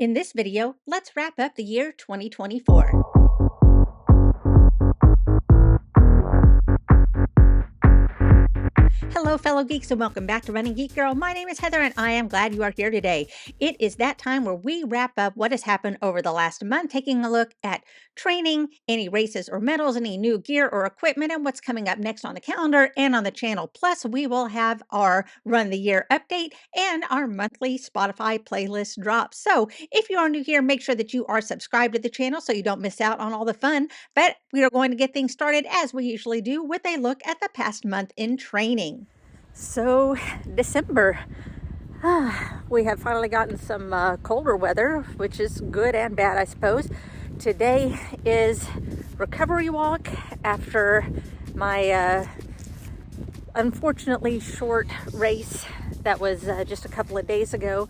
In this video, let's wrap up the year 2024. Hello, fellow geeks, and welcome back to Running Geek Girl. My name is Heather, and I am glad you are here today. It is that time where we wrap up what has happened over the last month, taking a look at training, any races or medals, any new gear or equipment, and what's coming up next on the calendar and on the channel. Plus, we will have our Run the Year update and our monthly Spotify playlist drop. So if you are new here, make sure that you are subscribed to the channel so you don't miss out on all the fun. But we are going to get things started as we usually do with a look at the past month in training. So December, we have finally gotten some colder weather, which is good and bad, I suppose. Today is recovery walk after my unfortunately short race that was just a couple of days ago.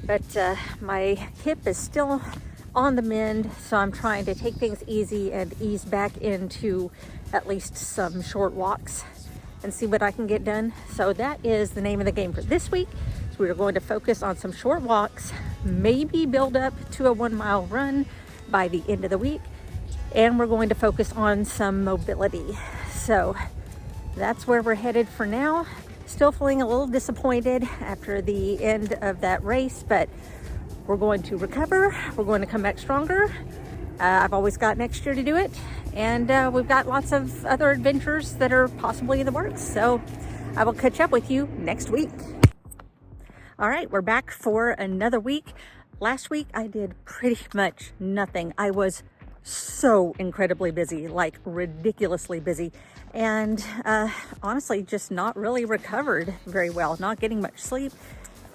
But my hip is still on the mend, so I'm trying to take things easy and ease back into at least some short walks and see what I can get done. So that is the name of the game for this week. So we are going to focus on some short walks, maybe build up to a 1 mile run by the end of the week. And we're going to focus on some mobility. So that's where we're headed for now. Still feeling a little disappointed after the end of that race, but we're going to recover. We're going to come back stronger. I've always got next year to do it. And we've got lots of other adventures that are possibly in the works. So I will catch up with you next week. All right, we're back for another week. Last week, I did pretty much nothing. I was so incredibly busy, like ridiculously busy. And honestly, just not really recovered very well, not getting much sleep.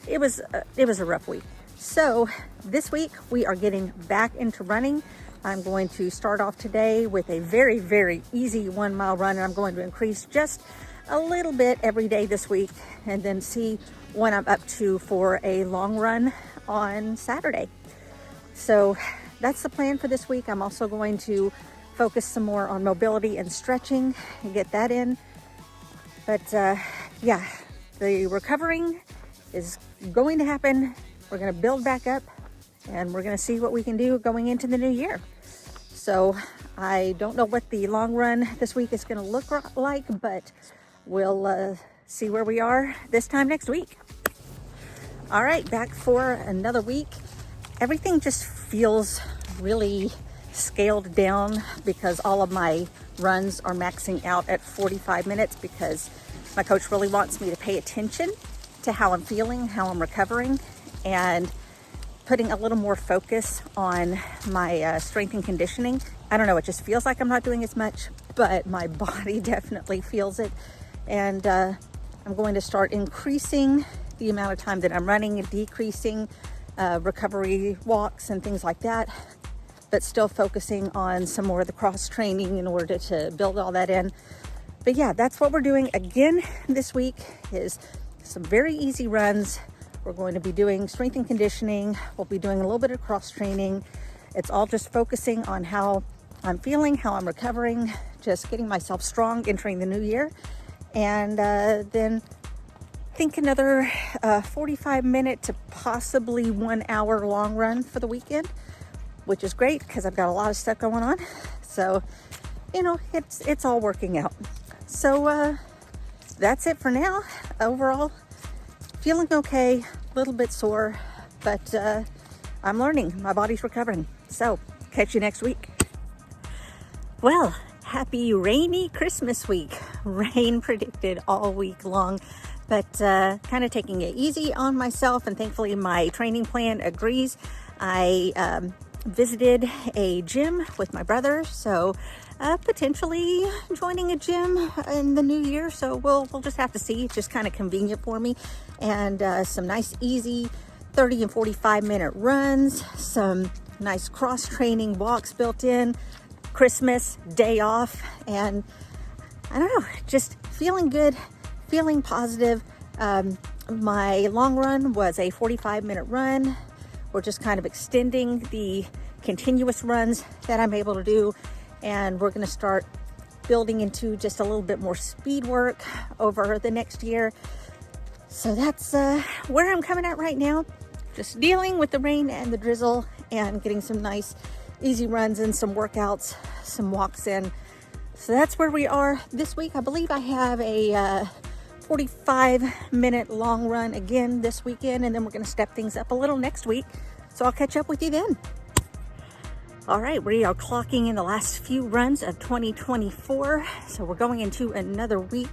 It was a rough week. So this week, we are getting back into running. I'm going to start off today with a very, very easy 1 mile run, and I'm going to increase just a little bit every day this week and then see what I'm up to for a long run on Saturday. So that's the plan for this week. I'm also going to focus some more on mobility and stretching and get that in. But yeah, the recovering is going to happen. We're going to build back up and we're going to see what we can do going into the new year. So I don't know what the long run this week is going to look like, but we'll see where we are this time next week. All right, back for another week. Everything just feels really scaled down because all of my runs are maxing out at 45 minutes because my coach really wants me to pay attention to how I'm feeling, how I'm recovering, and putting a little more focus on my strength and conditioning. I don't know, it just feels like I'm not doing as much, but my body definitely feels it. And I'm going to start increasing the amount of time that I'm running and decreasing recovery walks and things like that, but still focusing on some more of the cross training in order to build all that in. But yeah, that's what we're doing again this week, is some very easy runs. We're going to be doing strength and conditioning. We'll be doing a little bit of cross training. It's all just focusing on how I'm feeling, how I'm recovering, just getting myself strong entering the new year. And then I think another 45-minute to possibly 1 hour long run for the weekend, which is great because I've got a lot of stuff going on. So, you know, it's all working out. So that's it for now. Overall, feeling okay, a little bit sore, but I'm learning. My body's recovering. So catch you next week. Well, happy rainy Christmas week. Rain predicted all week long, but kind of taking it easy on myself, and thankfully my training plan agrees. I visited a gym with my brother, so potentially joining a gym in the new year. So we'll just have to see. It's just kind of convenient for me. And some nice easy 30 and 45-minute runs, some nice cross training walks built in, Christmas day off, and I don't know, just feeling good, feeling positive. My long run was a 45-minute run. We're just kind of extending the continuous runs that I'm able to do, and we're going to start building into just a little bit more speed work over the next year. So that's where I'm coming at right now. just dealing with the rain and the drizzle and getting some nice easy runs and some workouts, some walks in. So that's where we are this week. I believe I have a 45-minute long run again this weekend, and then we're going to step things up a little next week. So I'll catch up with you then. All right, we are clocking in the last few runs of 2024. So we're going into another week.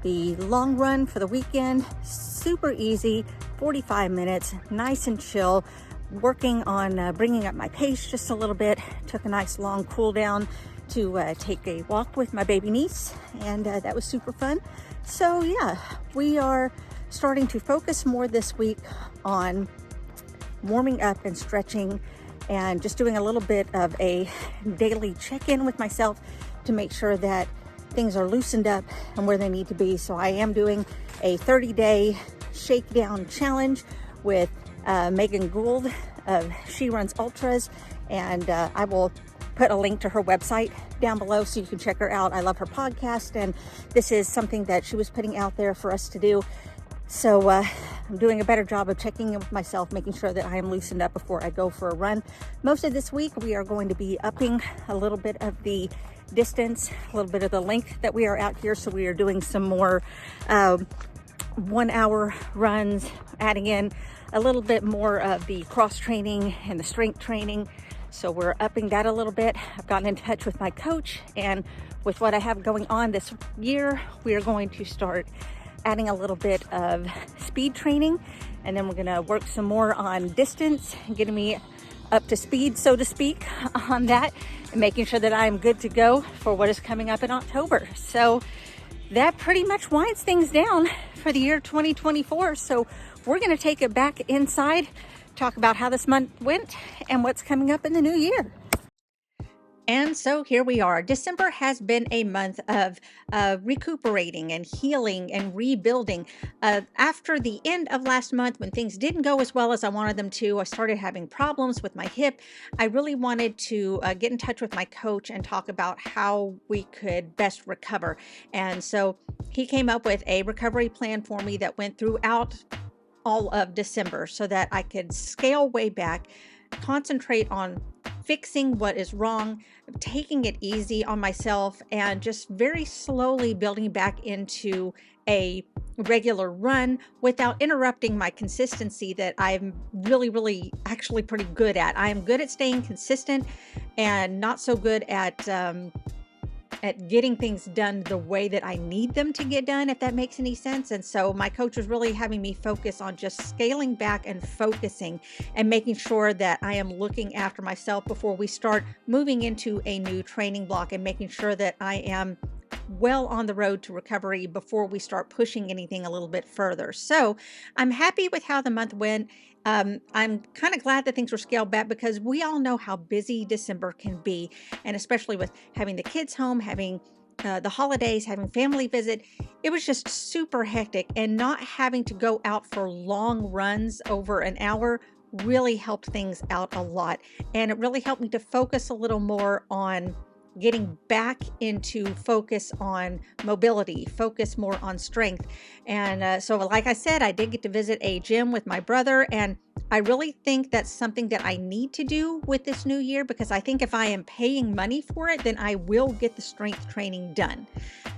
The long run for the weekend, super easy, 45 minutes, nice and chill. Working on bringing up my pace just a little bit. Took a nice long cool down to take a walk with my baby niece, and that was super fun. So yeah, we are starting to focus more this week on warming up and stretching and just doing a little bit of a daily check-in with myself to make sure that things are loosened up and where they need to be. So I am doing a 30-day shakedown challenge with Megan Gould of She Runs Ultras, and I will put a link to her website down below so you can check her out. I love her podcast, and this is something that she was putting out there for us to do. So I'm doing a better job of checking in with myself, making sure that I am loosened up before I go for a run. Most of this week, we are going to be upping a little bit of the distance, a little bit of the length that we are out here. So we are doing some more 1 hour runs, adding in a little bit more of the cross training and the strength training. So we're upping that a little bit. I've gotten in touch with my coach, and with what I have going on this year, we are going to start adding a little bit of speed training, and then we're going to work some more on distance, getting me up to speed, so to speak, on that, and making sure that I'm good to go for what is coming up in October. So that pretty much winds things down for the year 2024. So we're going to take it back inside, talk about how this month went and what's coming up in the new year. And so here we are. December has been a month of recuperating and healing and rebuilding. After the end of last month, when things didn't go as well as I wanted them to, I started having problems with my hip. I really wanted to get in touch with my coach and talk about how we could best recover. And so he came up with a recovery plan for me that went throughout all of December so that I could scale way back, concentrate on fixing what is wrong, taking it easy on myself, and just very slowly building back into a regular run without interrupting my consistency that I'm really actually pretty good at. I am good at staying consistent and not so good at getting things done the way that I need them to get done, if that makes any sense. And so my coach was really having me focus on just scaling back and focusing and making sure that I am looking after myself before we start moving into a new training block, and making sure that I am well on the road to recovery before we start pushing anything a little bit further. So I'm happy with how the month went. I'm kind of glad that things were scaled back, because we all know how busy December can be, and especially with having the kids home, having the holidays, having family visit. It was just super hectic, and not having to go out for long runs over an hour really helped things out a lot. And it really helped me to focus a little more on getting back into focus on mobility, focus more on strength. And so like I said, I did get to visit a gym with my brother, and I really think that's something that I need to do with this new year, because I think if I am paying money for it, then I will get the strength training done.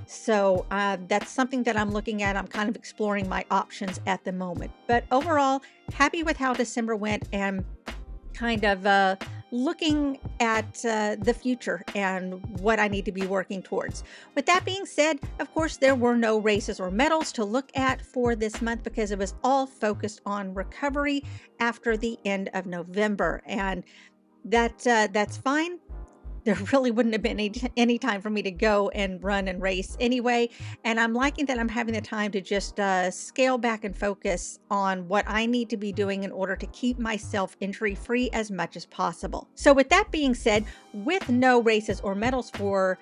So that's something that I'm looking at. I'm kind of exploring my options at the moment. But overall, happy with how December went, and kind of looking at the future and what I need to be working towards. With that being said, of course, there were no races or medals to look at for this month, because it was all focused on recovery after the end of November. And that's fine. There really wouldn't have been any time for me to go and run and race anyway. And I'm liking that I'm having the time to just scale back and focus on what I need to be doing in order to keep myself injury-free as much as possible. So with that being said, with no races or medals for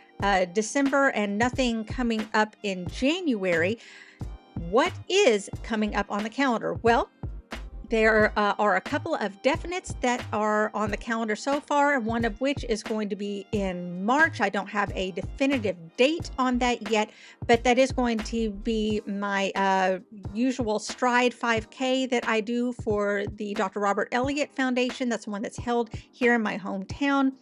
December and nothing coming up in January, what is coming up on the calendar? Well, There are a couple of definites that are on the calendar so far, one of which is going to be in March. I don't have a definitive date on that yet, but that is going to be my usual Stride 5K that I do for the Dr. Robert Elliott Foundation. That's one that's held here in my hometown,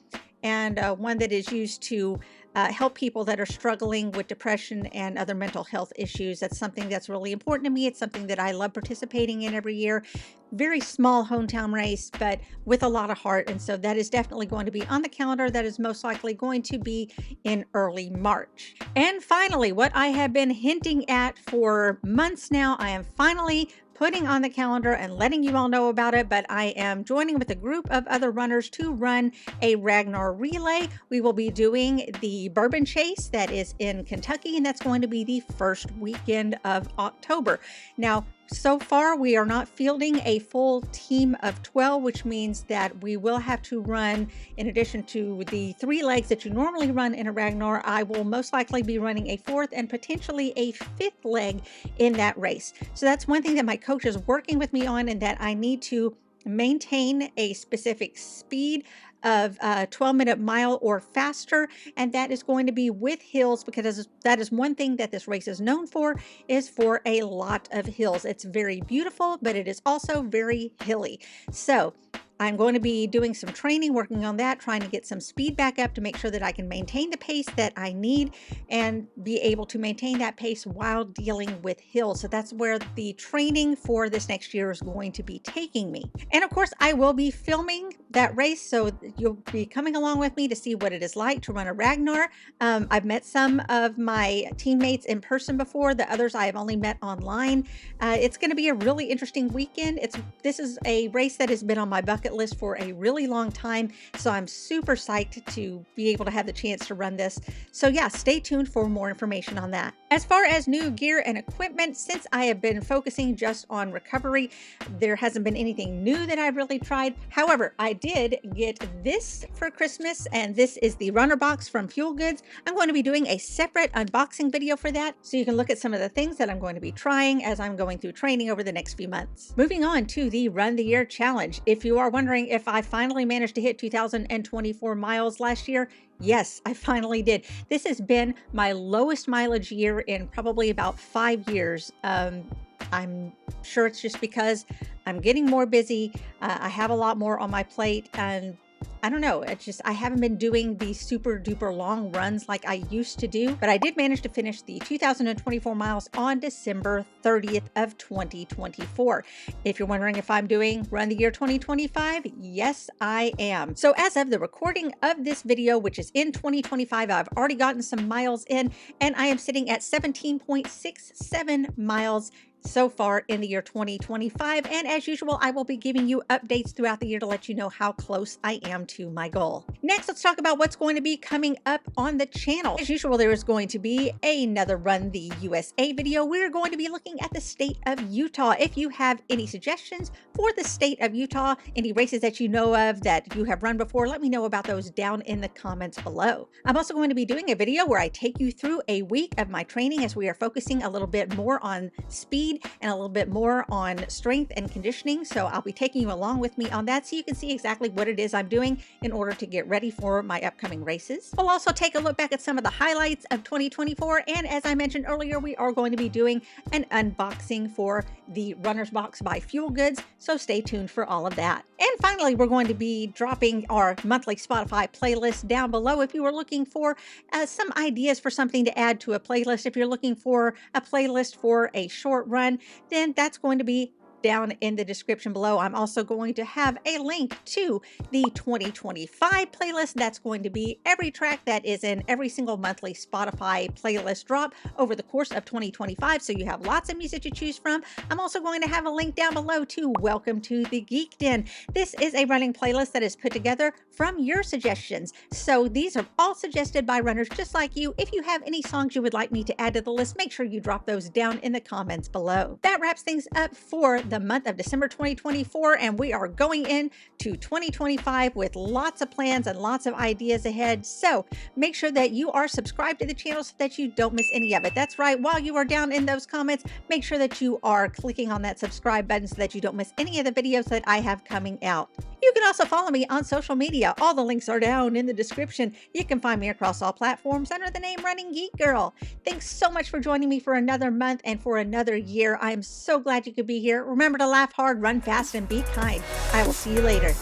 and one that is used to help people that are struggling with depression and other mental health issues. That's something that's really important to me. It's something that I love participating in every year. Very small hometown race, but with a lot of heart. And so that is definitely going to be on the calendar. That is most likely going to be in early March. And finally, what I have been hinting at for months now, I am finally putting on the calendar and letting you all know about it, but I am joining with a group of other runners to run a Ragnar relay. We will be doing the Bourbon Chase that is in Kentucky, and that's going to be the first weekend of October. Now, so far, we are not fielding a full team of 12, which means that we will have to run, in addition to the 3 legs that you normally run in a Ragnar, I will most likely be running a 4th and potentially a 5th leg in that race. So that's one thing that my coach is working with me on, and that I need to maintain a specific speed of 12-minute mile or faster, and that is going to be with hills, because that is one thing that this race is known for, is for a lot of hills. It's very beautiful, but it is also very hilly. So I'm going to be doing some training, working on that, trying to get some speed back up to make sure that I can maintain the pace that I need and be able to maintain that pace while dealing with hills. So that's where the training for this next year is going to be taking me. And of course, I will be filming that race, so you'll be coming along with me to see what it is like to run a Ragnar. I've met some of my teammates in person before. The others I have only met online. It's going to be a really interesting weekend. This is a race that has been on my bucket list for a really long time, so I'm super psyched to be able to have the chance to run this. So yeah, stay tuned for more information on that. As far as new gear and equipment, since I have been focusing just on recovery, there hasn't been anything new that I've really tried. However, I did get this for Christmas, and this is the runner box from Fuel Goods. I'm going to be doing a separate unboxing video for that, so you can look at some of the things that I'm going to be trying as I'm going through training over the next few months. Moving on to the Run the Year Challenge. If you are wondering if I finally managed to hit 2,024 miles last year, yes, I finally did. This has been my lowest mileage year in probably about 5 years. I'm sure it's just because I'm getting more busy. I have a lot more on my plate, and I don't know, it's just I haven't been doing these super duper long runs like I used to do, but I did manage to finish the 2,024 miles on December 30th of 2024. If you're wondering if I'm doing Run the Year 2025, yes, I am. So as of the recording of this video, which is in 2025, I've already gotten some miles in, and I am sitting at 17.67 miles so far in the year 2025. And as usual, I will be giving you updates throughout the year to let you know how close I am to my goal. Next, let's talk about what's going to be coming up on the channel. As usual, there is going to be another Run the USA video. We're going to be looking at the state of Utah. If you have any suggestions for the state of Utah, any races that you know of that you have run before, let me know about those down in the comments below. I'm also going to be doing a video where I take you through a week of my training, as we are focusing a little bit more on speed and a little bit more on strength and conditioning. So I'll be taking you along with me on that, so you can see exactly what it is I'm doing in order to get ready for my upcoming races. We'll also take a look back at some of the highlights of 2024. And as I mentioned earlier, we are going to be doing an unboxing for the Runner's Box by Fuel Goods. So stay tuned for all of that. And finally, we're going to be dropping our monthly Spotify playlist down below. If you are looking for some ideas for something to add to a playlist, if you're looking for a playlist for a short run, then that's going to be down in the description below. I'm also going to have a link to the 2025 playlist. That's going to be every track that is in every single monthly Spotify playlist drop over the course of 2025. So you have lots of music to choose from. I'm also going to have a link down below to Welcome to the Geek Den. This is a running playlist that is put together from your suggestions. So these are all suggested by runners just like you. If you have any songs you would like me to add to the list, make sure you drop those down in the comments below. That wraps things up for the month of December 2024, and we are going in to 2025 with lots of plans and lots of ideas ahead. So make sure that you are subscribed to the channel so that you don't miss any of it. That's right. While you are down in those comments, make sure that you are clicking on that subscribe button so that you don't miss any of the videos that I have coming out. You can also follow me on social media. All the links are down in the description. You can find me across all platforms under the name Running Geek Girl. Thanks so much for joining me for another month and for another year. I am so glad you could be here. Remember to laugh hard, run fast, and be kind. I will see you later.